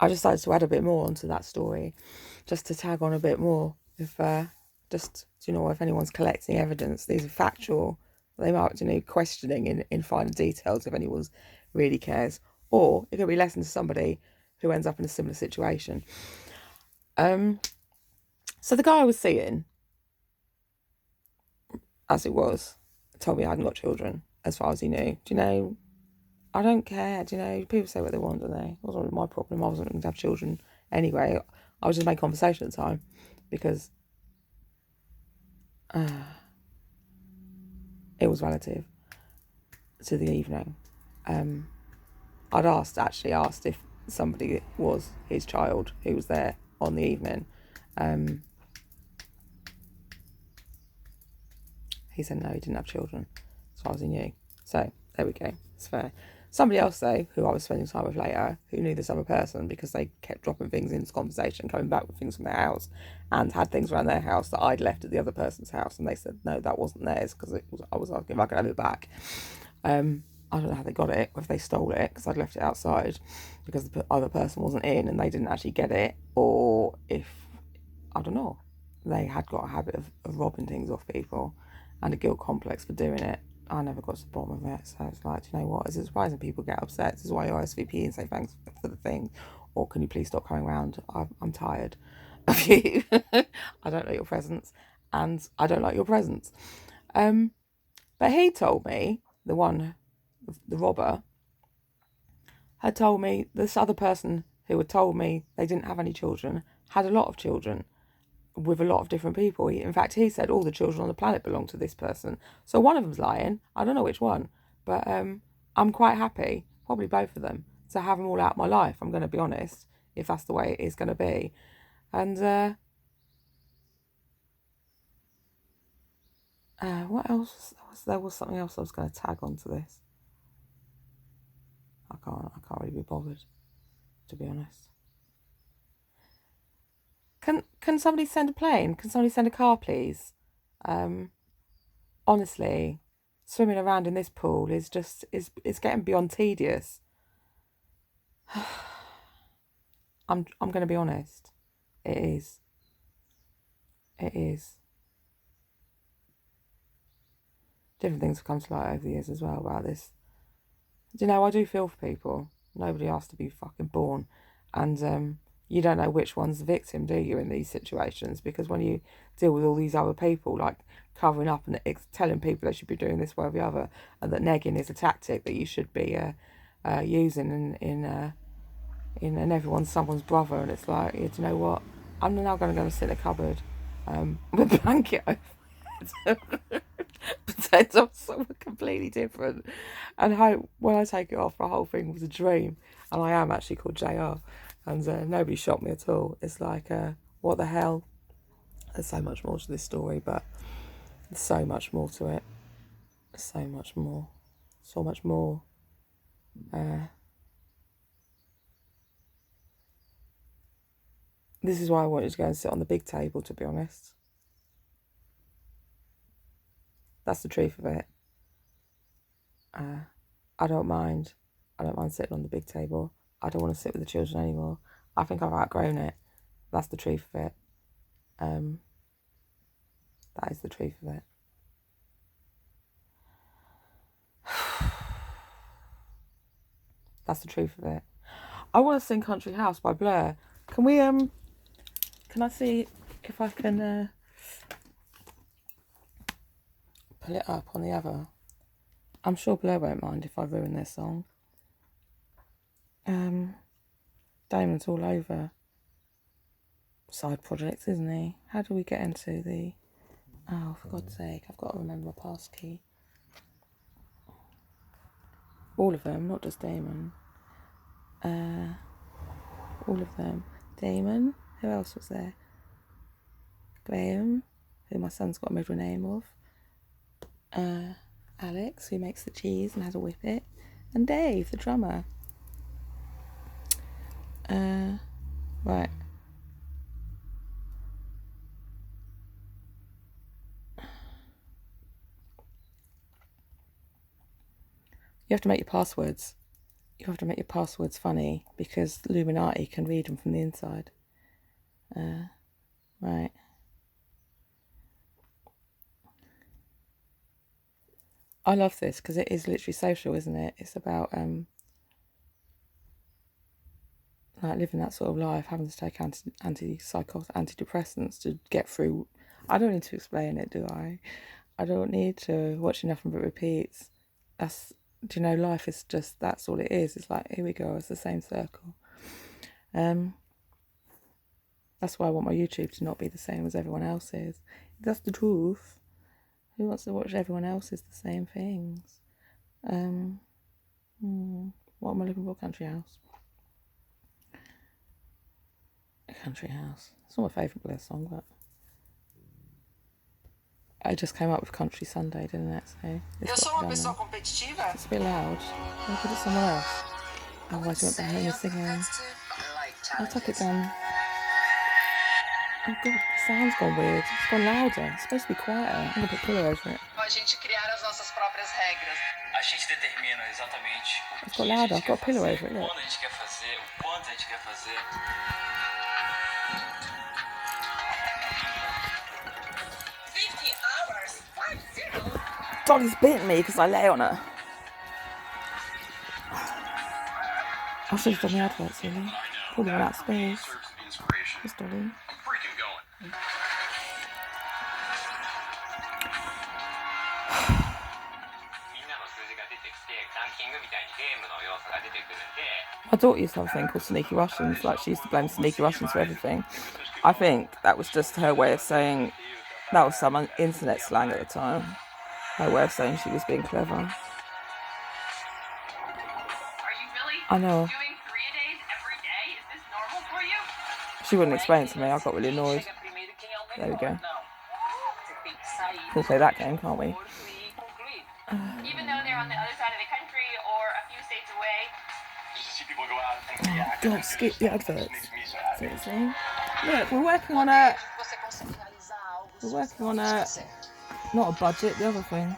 I decided to add a bit more onto that story, just to tag on a bit more. If if anyone's collecting evidence, these are factual. They might questioning in finer details if anyone really cares, or it could be a lesson to somebody who ends up in a similar situation. So the guy I was seeing, as it was, told me I hadn't got children, as far as he knew. Do you know? I don't care. Do you know? People say what they want, don't they? It wasn't really my problem. I wasn't going to have children anyway. I was just making conversation at the time because it was relative to the evening. I'd actually asked if somebody was his child who was there on the evening. He said no, he didn't have children, as far as he knew. So there we go. It's fair. Somebody else, though, who I was spending time with later, who knew this other person because they kept dropping things into conversation, coming back with things from their house, and had things around their house that I'd left at the other person's house, and they said no, that wasn't theirs because I was asking if I could have it back. I don't know how they got it, if they stole it because I'd left it outside because the other person wasn't in and they didn't actually get it, or if, I don't know, they had got a habit of robbing things off people and a guilt complex for doing it. I never got to the bottom of it, so it's like, do you know what? Is it surprising people get upset? This is why you RSVP and say thanks for the thing, or can you please stop coming around? I'm tired of you. I don't like your presence, and I don't like your presence. But he told me, the robber, had told me this other person who had told me they didn't have any children had a lot of children with a lot of different people. In fact, he said all the children on the planet belong to this person. So one of them's lying. I don't know which one, but I'm quite happy, probably both of them, to have them all out of my life. I'm going to be honest, if that's the way it is going to be. And what else? There was something else I was going to tag onto this. I can't really be bothered, to be honest. Can somebody send a plane? Can somebody send a car, please? Honestly, swimming around in this pool is getting beyond tedious. I'm going to be honest. It is. It is. Different things have come to light over the years as well about this. Do you know, I do feel for people. Nobody asked to be fucking born. And you don't know which one's the victim, do you, in these situations? Because when you deal with all these other people, like covering up and telling people they should be doing this, way or the other, and that negging is a tactic that you should be using in everyone's someone's brother, and it's like, do you know what? I'm now going to go and sit in a cupboard with a blanket over my head. Pretend I'm someone completely different, and how when I take it off, the whole thing was a dream, and I am actually called JR, and nobody shot me at all. It's like, what the hell? There's so much more to this story, but there's so much more to it. So much more. So much more. This is why I wanted to go and sit on the big table, to be honest. That's the truth of it. I don't mind. I don't mind sitting on the big table. I don't want to sit with the children anymore. I think I've outgrown it. That's the truth of it. That is the truth of it. That's the truth of it. I want to sing Country House by Blur. Can we, can I see if I can pull it up on the other? I'm sure Blur won't mind if I ruin their song. Damon's all over side projects, isn't he? How do we get into the... Oh, for God's sake, I've got to remember my passkey. All of them, not just Damon. All of them. Damon, who else was there? Graham, who my son's got a middle name of. Alex, who makes the cheese and has a whippet. And Dave, the drummer. Right. You have to make your passwords You have to make your passwords funny because Illuminati can read them from the inside. Right. I love this because it is literally social, isn't it? It's about like living that sort of life, having to take antidepressants to get through. I don't need to explain it, do I? I don't need to watch nothing but repeats. That's, do you know, life is just, that's all it is. It's like, here we go, it's the same circle. That's why I want my YouTube to not be the same as everyone else's. That's the truth. Who wants to watch everyone else's the same things? What am I looking for? Country House. Country House. It's not my favourite Blair song, but I just came up with Country Sunday, didn't it? So it's a bit loud. I'll put it somewhere else. Otherwise you won't be hearing me singing. I'll tuck it down. Oh god, the sound's gone weird. It's gone louder. It's supposed to be quieter. I'm going to put a pillow over it. It's got louder. I've got a pillow over it, look. Dolly's bitten me because I lay on her. I should have done the adverts, really. Probably went out of space. Where's Dolly? My daughter used to have a thing called Sneaky Russians. Like, she used to blame Sneaky Russians for everything. I think that was just her way of saying, that was some internet slang at the time. Her way of saying she was being clever. Are you really I know. doing 3-a-days every day? Is this normal for you? She wouldn't explain it to me. I got really annoyed. There we go. We'll play that game, can't we? Even though they're on the other side of the country or a few states away. God, skip the adverts. Seriously. Look, we're working on a... not a budget, the other thing.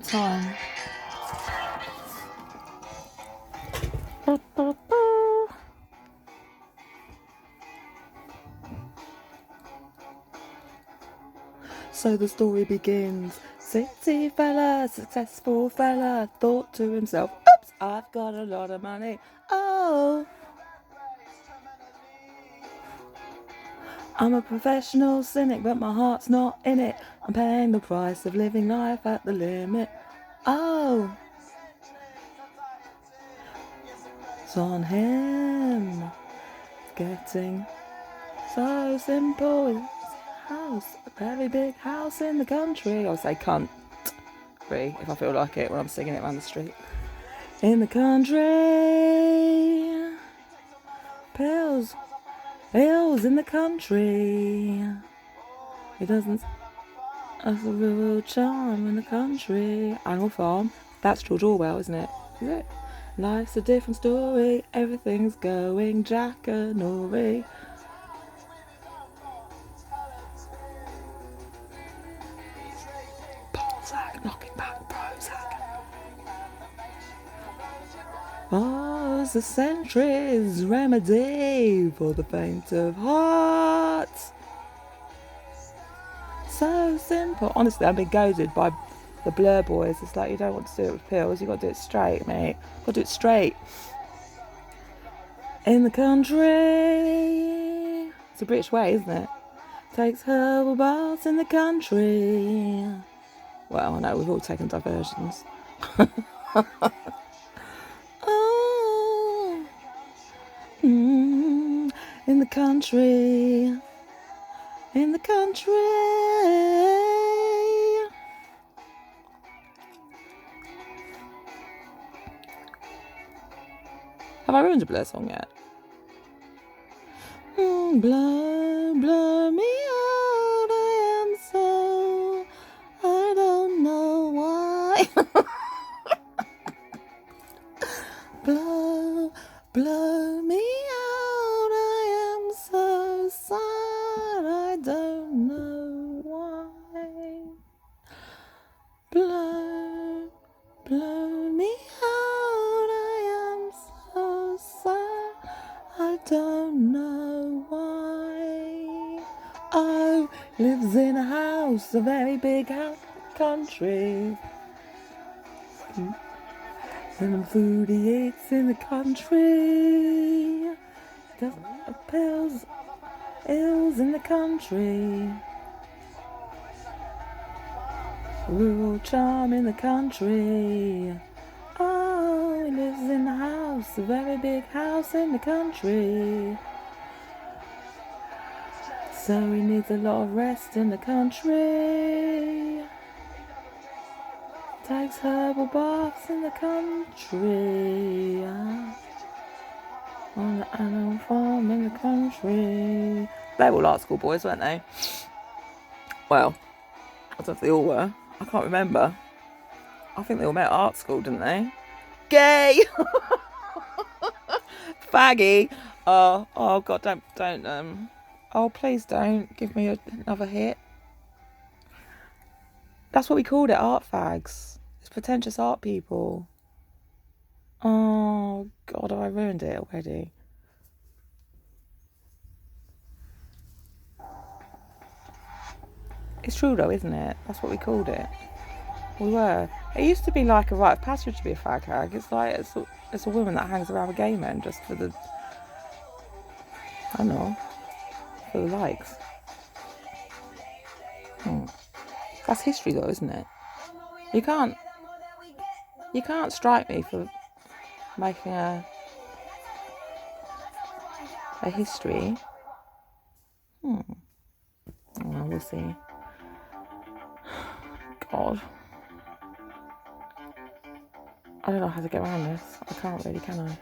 Time. So the story begins. City fella, successful fella, thought to himself, oops, I've got a lot of money. Oh, I'm a professional cynic, but my heart's not in it. I'm paying the price of living life at the limit. Oh, it's on him. Getting so simple. House, a very big house in the country. I'll say cunt if I feel like it when I'm singing it around the street. In the country, pills in the country. It doesn't. That's a real charm in the country. Animal Farm. That's George Orwell, isn't it? Is it? Life's a different story. Everything's going jackanory. Knocking back Prozac. Ours the centuries remedy for the faint of heart. So simple. Honestly, I've been goaded by the Blur Boys. It's like, you don't want to do it with pills, you got to do it straight, mate. Got to do it straight. In the country. It's a British way, isn't it? Takes herbal baths in the country. Well, I know we've all taken diversions. Oh, in the country. In the country. Have I ruined a Blur song yet? Blow, blow me out, I am so, I don't know why. Blow, blow me out, I am so sad, I don't know why. Blow, blow me don't know why. Oh, lives in a house, a very big house, country. And the food he eats in the country. The pills, ills in the country. Rural charm in the country. Oh, he lives in a house, a very big house in the country. So he needs a lot of rest in the country. Takes herbal baths in the country. On the animal farm in the country. They were all art school boys, weren't they? Well, I don't know if they all were. I can't remember. I think they all met at art school, didn't they? Gay! Faggy! Oh God, don't, oh, please don't give me another hit. That's what we called it, art fags. It's pretentious art people. Oh God, have I ruined it already? It's true though, isn't it? That's what we called it. We were. It used to be like a rite of passage to be a fag hag. It's like it's a woman that hangs around with gay men just for the, I don't know, for the likes. That's history though, isn't it? You can't strike me for making a history. Oh, we'll see. God. I don't know how to get around this. I can't really, can I?